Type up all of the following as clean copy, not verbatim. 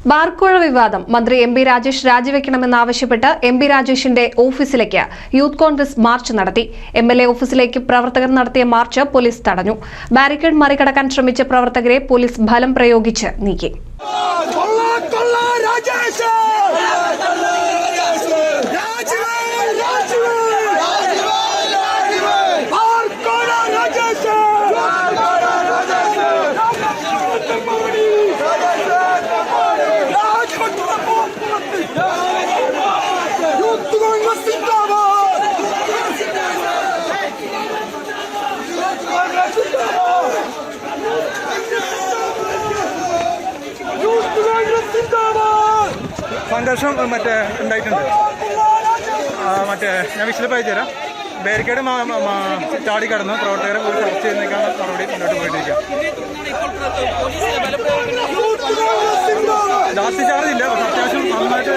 ബാർക്കോഴ വിവാദം മന്ത്രി എം.ബി. രാജേഷ് രാജിവെക്കണമെന്നാവശ്യപ്പെട്ട് എം.ബി. രാജേഷിന്റെ ഓഫീസിലേക്ക് യൂത്ത് കോൺഗ്രസ് മാർച്ച് നടത്തി. എം.എൽ.എ. ഓഫീസിലേക്ക് പ്രവർത്തകർ നടത്തിയ മാർച്ച് പോലീസ് തടഞ്ഞു. ബാരിക്കേഡ് മറികടക്കാൻ ശ്രമിച്ച പ്രവർത്തകരെ പോലീസ് ബലം പ്രയോഗിച്ച് നീക്കി. സംഘർഷം ഉണ്ടായിട്ടുണ്ട്. ഞാൻ വിശദമായി പറഞ്ഞുതരാം. ബാരിക്കേഡ് ചാടിക്കടന്ന് പ്രവർത്തകരെ പോയി ചർച്ച ചെയ്യുന്നതിനാണ് മറുപടി മുന്നോട്ട് പോയിട്ടിരിക്കുക. ലാസ്റ്റ് ചാർജ് ഇല്ല, പക്ഷെ അത്യാവശ്യം നന്നായിട്ട്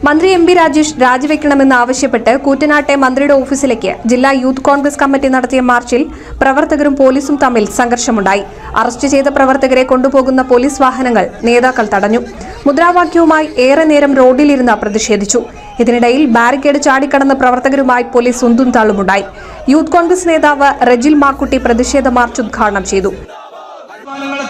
മന്ത്രി എം.ബി. രാജേഷ് രാജിവെക്കണമെന്നാവശ്യപ്പെട്ട് കൂറ്റനാട്ടെ മന്ത്രിയുടെ ഓഫീസിലേക്ക് ജില്ലാ യൂത്ത് കോൺഗ്രസ് കമ്മിറ്റി നടത്തിയ മാർച്ചിൽ പ്രവർത്തകരും പോലീസും തമ്മിൽ സംഘർഷമുണ്ടായി. അറസ്റ്റ് ചെയ്ത പ്രവർത്തകരെ കൊണ്ടുപോകുന്ന പോലീസ് വാഹനങ്ങൾ നേതാക്കൾ തടഞ്ഞു. മുദ്രാവാക്യവുമായി ഏറെ നേരം റോഡിലിരുന്ന് പ്രതിഷേധിച്ചു. ഇതിനിടയിൽ ബാരിക്കേഡ് ചാടിക്കടന്ന പ്രവർത്തകരുമായി പോലീസ് ഉന്തും തള്ളുമുണ്ടായി. യൂത്ത് കോൺഗ്രസ് നേതാവ് റജിൽ മാക്കുട്ടി പ്രതിഷേധ മാർച്ച് ഉദ്ഘാടനം ചെയ്തു.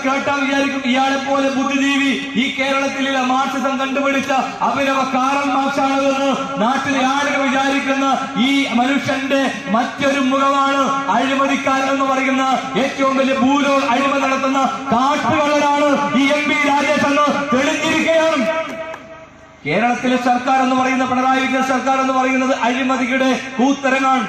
കേട്ടാൽ വിചാരിക്കും ഇയാളെ പോലെ ബുദ്ധിജീവി ഈ കേരളത്തിലെ മാർക്സിസം കണ്ടുപിടിച്ച അഭിനവ കാറൽ മാർക്സാണെന്ന് നാട്ടിലെ ആളുകൾ വിചാരിക്കുന്ന ഈ മനുഷ്യന്റെ മറ്റൊരു മുഖമാണ് അഴിമതിക്കാരൻ എന്ന് പറയുന്ന ഏറ്റവും വലിയ ഭൂലോക അഴിമതി നടത്തുന്ന കാട്ടുകള്ളനാണ് ഈ എം.ബി. രാജേഷ് എന്ന് തെളിഞ്ഞിരിക്കുകയാണ്. കേരളത്തിലെ സർക്കാർ എന്ന് പറയുന്ന പിണറായി വിജയൻ സർക്കാർ എന്ന് പറയുന്നത് അഴിമതിയുടെ കൂത്തരങ്ങാണ്.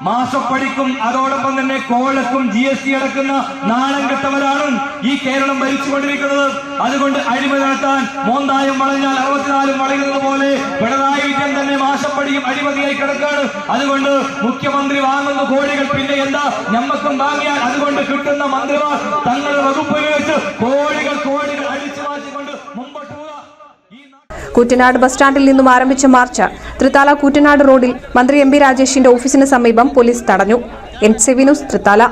മാസപ്പടിക്കും അതോടൊപ്പം തന്നെ കോഴക്കും GST അടക്കുന്ന നാണം കെട്ടവരാണ് ഈ കേരളം ഭരിച്ചുകൊണ്ടിരിക്കുന്നത്. അതുകൊണ്ട് അഴിമതി നടത്താൻ മോന്തായം വളഞ്ഞാൽ 64 വളയുന്നത് പോലെ പിണറായി വിജയൻ തന്നെ മാസപ്പടിയും അഴിമതിയായി കിടക്കാണ്. അതുകൊണ്ട് മുഖ്യമന്ത്രി വാങ്ങുന്ന കോടികൾ പിന്നെ എന്താ ഞമ്മക്കും വാങ്ങിയാൽ അതുകൊണ്ട് കിട്ടുന്ന മന്ത്രിമാർ തങ്ങളുടെ വകുപ്പിൽ വെച്ച് കോടികൾ അടിച്ചു മാറ്റിക്കൊണ്ട് മുമ്പോട്ട് പോവുക. കൂറ്റനാട് ബസ് സ്റ്റാൻഡിൽ നിന്നും ആരംഭിച്ച മാർച്ച് തൃത്താല കൂറ്റനാട് റോഡിൽ മന്ത്രി എം.ബി. രാജേഷിന്റെ ഓഫീസിന് സമീപം പോലീസ് തടഞ്ഞു. NCV news Thrithala.